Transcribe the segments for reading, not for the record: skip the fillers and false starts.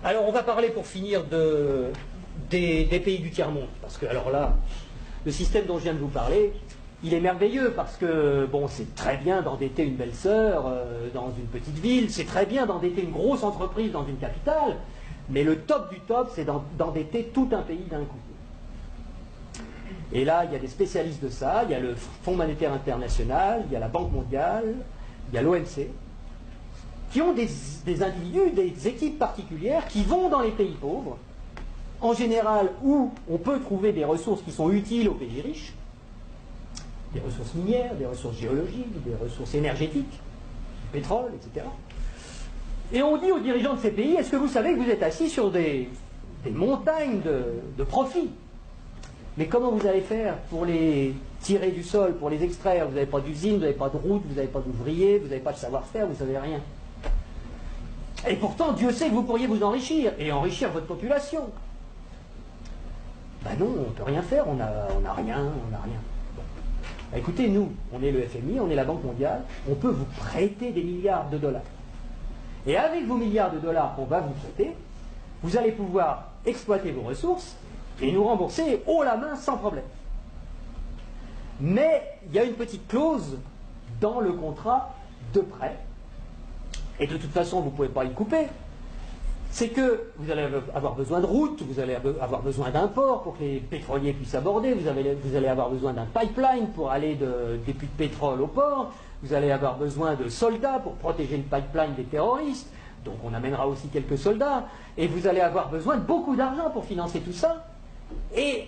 Alors on va parler pour finir des pays du tiers-monde, parce que alors là, le système dont je viens de vous parler, il est merveilleux parce que, bon, c'est très bien d'endetter une belle-sœur dans une petite ville, c'est très bien d'endetter une grosse entreprise dans une capitale, mais le top du top, c'est d'endetter tout un pays d'un coup. Et là, il y a des spécialistes de ça, il y a le Fonds monétaire international, il y a la Banque mondiale, il y a l'OMC, qui ont des individus, des équipes particulières qui vont dans les pays pauvres, en général où on peut trouver des ressources qui sont utiles aux pays riches, des ressources minières, des ressources géologiques, des ressources énergétiques, du pétrole, etc. Et on dit aux dirigeants de ces pays, est-ce que vous savez que vous êtes assis sur des montagnes de profits? Mais comment vous allez faire pour les tirer du sol, pour les extraire? Vous n'avez pas d'usine, vous n'avez pas de route, vous n'avez pas d'ouvriers, vous n'avez pas de savoir-faire, vous ne savez rien. Et pourtant, Dieu sait que vous pourriez vous enrichir, et enrichir votre population. Ben non, on ne peut rien faire, on n'a rien, on n'a rien. Bon. Ben écoutez, nous, on est le FMI, on est la Banque mondiale, on peut vous prêter des milliards de dollars. Et avec vos milliards de dollars qu'on va vous prêter, vous allez pouvoir exploiter vos ressources et nous rembourser haut la main sans problème. Mais il y a une petite clause dans le contrat de prêt, et de toute façon vous ne pouvez pas y couper, c'est que vous allez avoir besoin de routes, vous allez avoir besoin d'un port pour que les pétroliers puissent aborder, vous allez avoir besoin d'un pipeline pour aller des puits de pétrole au port, vous allez avoir besoin de soldats pour protéger le pipeline des terroristes, donc on amènera aussi quelques soldats, et vous allez avoir besoin de beaucoup d'argent pour financer tout ça. Et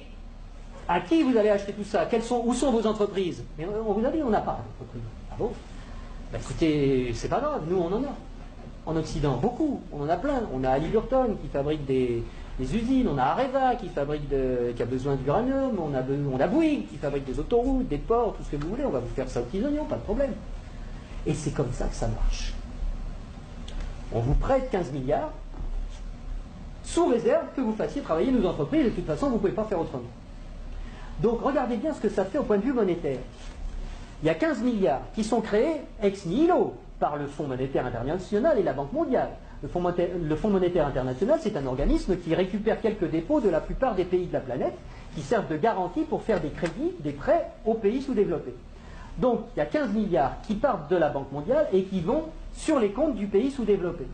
à qui vous allez acheter tout ça? Où sont vos entreprises? Mais on vous a dit, on n'a pas d'entreprise. Ah bon? Ben écoutez, c'est pas grave, nous on en a. En Occident, beaucoup, on en a plein. On a Halliburton qui fabrique des usines, on a Areva qui a besoin d'uranium, on a Bouygues qui fabrique des autoroutes, des ports, tout ce que vous voulez, on va vous faire ça aux petits oignons, pas de problème. Et c'est comme ça que ça marche. On vous prête 15 milliards, sous réserve que vous fassiez travailler nos entreprises, et de toute façon, vous ne pouvez pas faire autrement. Donc regardez bien ce que ça fait au point de vue monétaire. Il y a 15 milliards qui sont créés ex nihilo par le Fonds monétaire international et la Banque mondiale. Le Fonds monétaire international, c'est un organisme qui récupère quelques dépôts de la plupart des pays de la planète qui servent de garantie pour faire des crédits, des prêts aux pays sous-développés. Donc il y a 15 milliards qui partent de la Banque mondiale et qui vont sur les comptes du pays sous-développé.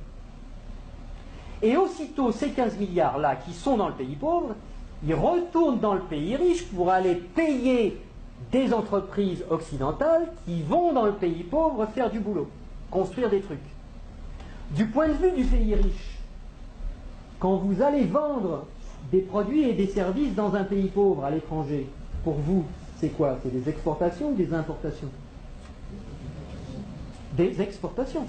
Et aussitôt ces 15 milliards-là qui sont dans le pays pauvre, ils retournent dans le pays riche pour aller payer des entreprises occidentales qui vont dans le pays pauvre faire du boulot, construire des trucs. Du point de vue du pays riche, quand vous allez vendre des produits et des services dans un pays pauvre à l'étranger, pour vous, c'est quoi? C'est des exportations ou des importations? Des exportations.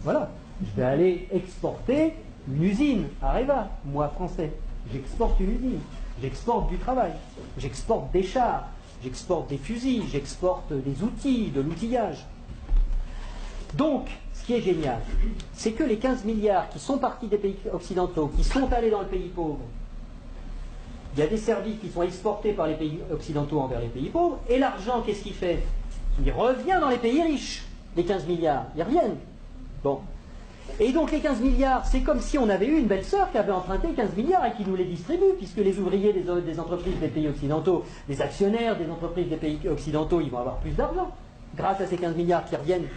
Voilà. Je vais aller exporter une usine, Areva, moi français. J'exporte une usine. J'exporte du travail. J'exporte des chars. J'exporte des fusils. J'exporte des outils, de l'outillage. Donc, ce qui est génial, c'est que les 15 milliards qui sont partis des pays occidentaux, qui sont allés dans le pays pauvre, il y a des services qui sont exportés par les pays occidentaux envers les pays pauvres, et l'argent, qu'est-ce qu'il fait? Il revient dans les pays riches, les 15 milliards. Ils reviennent. Bon. Et donc les 15 milliards, c'est comme si on avait eu une belle-sœur qui avait emprunté 15 milliards et qui nous les distribue, puisque les ouvriers des entreprises des pays occidentaux, les actionnaires des entreprises des pays occidentaux, ils vont avoir plus d'argent grâce à ces 15 milliards qui reviennent.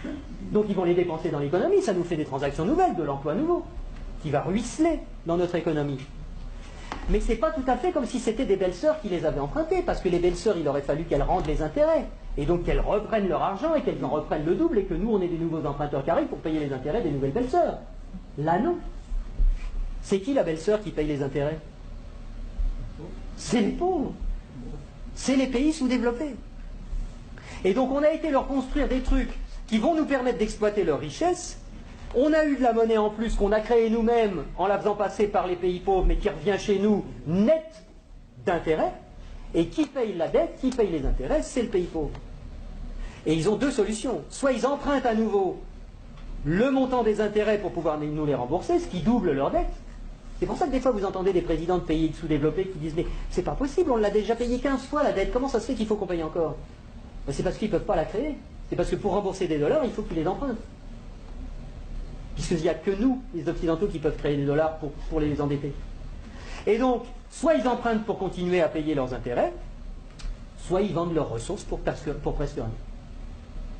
Donc ils vont les dépenser dans l'économie, ça nous fait des transactions nouvelles, de l'emploi nouveau, qui va ruisseler dans notre économie. Mais c'est pas tout à fait comme si c'était des belles-sœurs qui les avaient empruntées, parce que les belles-sœurs, il aurait fallu qu'elles rendent les intérêts, et donc qu'elles reprennent leur argent et qu'elles en reprennent le double, et que nous, on ait des nouveaux emprunteurs qui arrivent pour payer les intérêts des nouvelles belles-sœurs. Là, non. C'est qui la belle-sœur qui paye les intérêts? C'est les pauvres. C'est les pays sous-développés. Et donc on a été leur construire des trucs qui vont nous permettre d'exploiter leur richesse. On a eu de la monnaie en plus qu'on a créée nous-mêmes en la faisant passer par les pays pauvres, mais qui revient chez nous net d'intérêts. Et qui paye la dette, qui paye les intérêts, c'est le pays pauvre. Et ils ont deux solutions. Soit ils empruntent à nouveau le montant des intérêts pour pouvoir nous les rembourser, ce qui double leur dette. C'est pour ça que des fois vous entendez des présidents de pays sous-développés qui disent « Mais c'est pas possible, on l'a déjà payé 15 fois la dette, comment ça se fait qu'il faut qu'on paye encore ?» C'est parce qu'ils ne peuvent pas la créer. C'est parce que pour rembourser des dollars, il faut qu'ils les empruntent. puisqu'il n'y a que nous, les Occidentaux, qui peuvent créer des dollars pour les endetter. Et donc, soit ils empruntent pour continuer à payer leurs intérêts, soit ils vendent leurs ressources pour presque rien.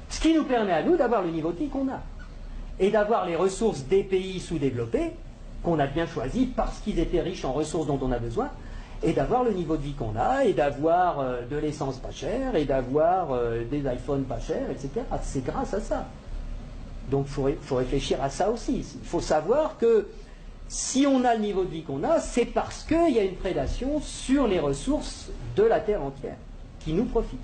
Ce qui nous permet à nous d'avoir le niveau de vie qu'on a. Et d'avoir les ressources des pays sous-développés, qu'on a bien choisis parce qu'ils étaient riches en ressources dont on a besoin, et d'avoir le niveau de vie qu'on a, et d'avoir de l'essence pas chère, et d'avoir des iPhones pas chers, etc. C'est grâce à ça. Donc il faut réfléchir à ça aussi. Il faut savoir que si on a le niveau de vie qu'on a, c'est parce qu'il y a une prédation sur les ressources de la Terre entière, qui nous profitent.